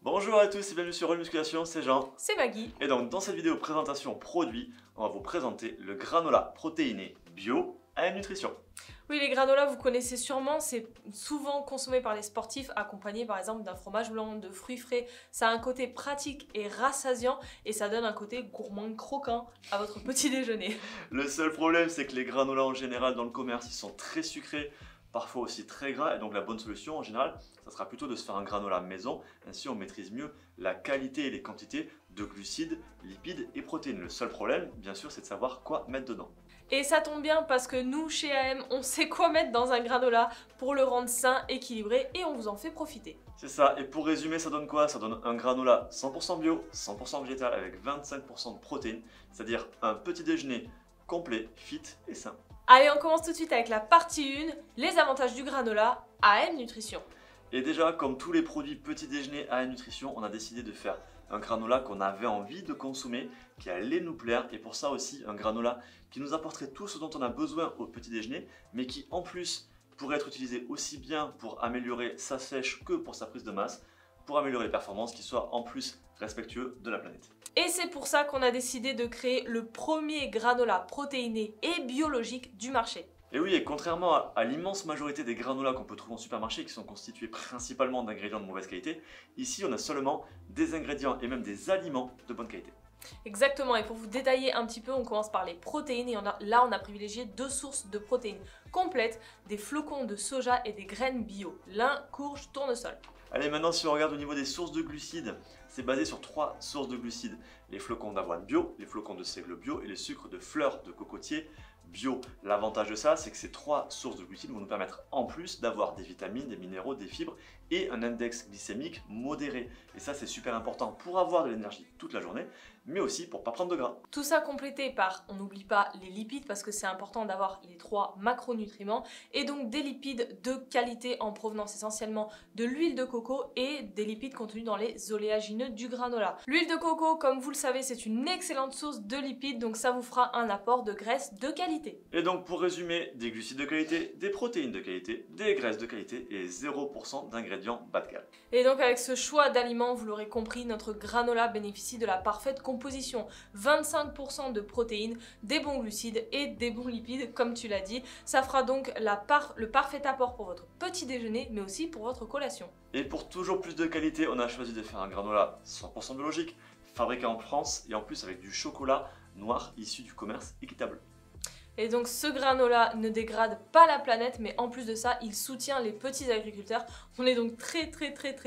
Bonjour à tous et bienvenue sur Musculation, c'est Jean. C'est Maggie. Et donc dans cette vidéo présentation produit, on va vous présenter le granola protéiné bio AM Nutrition. Oui, les granolas, vous connaissez sûrement, c'est souvent consommé par les sportifs, accompagné par exemple d'un fromage blanc, de fruits frais. Ça a un côté pratique et rassasiant et ça donne un côté gourmand croquant à votre petit déjeuner. Le seul problème, c'est que les granolas en général dans le commerce, ils sont très sucrés, parfois aussi très gras, et donc la bonne solution en général, ça sera plutôt de se faire un granola maison, ainsi on maîtrise mieux la qualité et les quantités de glucides, lipides et protéines. Le seul problème, bien sûr, c'est de savoir quoi mettre dedans. Et ça tombe bien parce que nous, chez AM, on sait quoi mettre dans un granola pour le rendre sain, équilibré et on vous en fait profiter. C'est ça, et pour résumer, ça donne quoi? Ça donne un granola 100% bio, 100% végétal avec 25% de protéines, c'est-à-dire un petit déjeuner complet, fit et sain. Allez, on commence tout de suite avec la partie 1, les avantages du granola AM Nutrition. Et déjà, comme tous les produits petit déjeuner AM Nutrition, on a décidé de faire un granola qu'on avait envie de consommer, qui allait nous plaire, et pour ça aussi un granola qui nous apporterait tout ce dont on a besoin au petit déjeuner, mais qui en plus pourrait être utilisé aussi bien pour améliorer sa sèche que pour sa prise de masse, pour améliorer les performances, qui soit en plus respectueux de la planète. Et c'est pour ça qu'on a décidé de créer le premier granola protéiné et biologique du marché. Et oui, et contrairement à l'immense majorité des granolas qu'on peut trouver en supermarché, qui sont constitués principalement d'ingrédients de mauvaise qualité, ici on a seulement des ingrédients et même des aliments de bonne qualité. Exactement, et pour vous détailler un petit peu, on commence par les protéines et là on a privilégié deux sources de protéines complètes, des flocons de soja et des graines bio, lin, courge, tournesol. Allez, maintenant si on regarde au niveau des sources de glucides, c'est basé sur trois sources de glucides. Les flocons d'avoine bio, les flocons de seigle bio et les sucres de fleurs de cocotier bio. L'avantage de ça, c'est que ces trois sources de glucides vont nous permettre en plus d'avoir des vitamines, des minéraux, des fibres et un index glycémique modéré. Et ça, c'est super important pour avoir de l'énergie toute la journée, mais aussi pour ne pas prendre de gras. Tout ça complété par, on n'oublie pas les lipides parce que c'est important d'avoir les trois macronutriments et donc des lipides de qualité en provenance essentiellement de l'huile de coco et des lipides contenus dans les oléagineux du granola. L'huile de coco, comme vous le savez, c'est une excellente source de lipides, donc ça vous fera un apport de graisse de qualité. Et donc pour résumer, des glucides de qualité, des protéines de qualité, des graisses de qualité et 0% d'ingrédients bas de gamme. Et donc avec ce choix d'aliments, vous l'aurez compris, notre granola bénéficie de la parfaite composition. 25% de protéines, des bons glucides et des bons lipides, comme tu l'as dit. Ça fera donc le parfait apport pour votre petit déjeuner, mais aussi pour votre collation. Et pour toujours plus de qualité, on a choisi de faire un granola 100% biologique, fabriqué en France et en plus avec du chocolat noir issu du commerce équitable. Et donc ce granola ne dégrade pas la planète, mais en plus de ça, il soutient les petits agriculteurs. On est donc très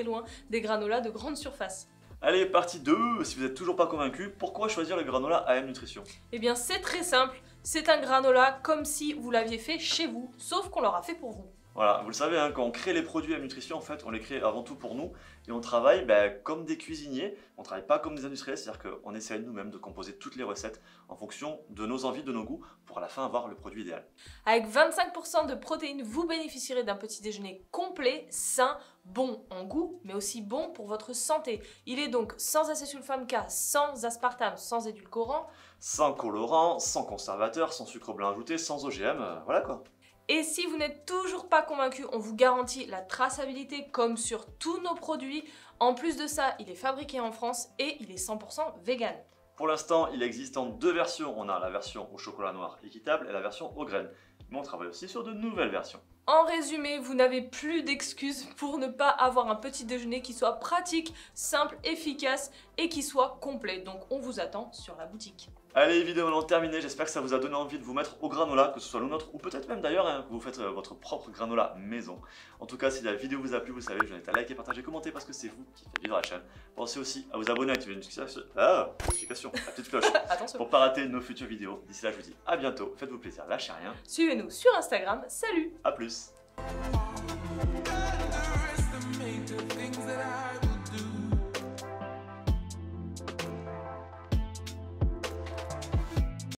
loin des granolas de grande surface. Allez, partie 2, si vous n'êtes toujours pas convaincu, pourquoi choisir le granola AM Nutrition? Eh bien c'est très simple, c'est un granola comme si vous l'aviez fait chez vous, sauf qu'on l'aura fait pour vous. Voilà, vous le savez, hein, quand on crée les produits AM Nutrition, en fait, on les crée avant tout pour nous et on travaille comme des cuisiniers, on ne travaille pas comme des industriels, c'est-à-dire qu'on essaie nous-mêmes de composer toutes les recettes en fonction de nos envies, de nos goûts, pour à la fin avoir le produit idéal. Avec 25% de protéines, vous bénéficierez d'un petit déjeuner complet, sain, bon en goût, mais aussi bon pour votre santé. Il est donc sans acésulfame K, sans aspartame, sans édulcorant, sans colorant, sans conservateur, sans sucre blanc ajouté, sans OGM, voilà quoi. Et si vous n'êtes toujours pas convaincu, on vous garantit la traçabilité comme sur tous nos produits. En plus de ça, il est fabriqué en France et il est 100% vegan. Pour l'instant, il existe en deux versions. On a la version au chocolat noir équitable et la version aux graines. Mais on travaille aussi sur de nouvelles versions. En résumé, vous n'avez plus d'excuses pour ne pas avoir un petit déjeuner qui soit pratique, simple, efficace et qui soit complet. Donc on vous attend sur la boutique. Allez, vidéo maintenant terminée, j'espère que ça vous a donné envie de vous mettre au granola, que ce soit le nôtre ou peut-être même d'ailleurs, que vous faites votre propre granola maison. En tout cas, si la vidéo vous a plu, vous savez, je vous invite à liker, partager, commenter parce que c'est vous qui faites vivre la chaîne. Pensez aussi à vous abonner, activer la notification, la petite cloche, Attention. pour ne pas rater nos futures vidéos. D'ici là, je vous dis à bientôt, faites-vous plaisir, lâchez rien. Suivez-nous sur Instagram, salut! À plus.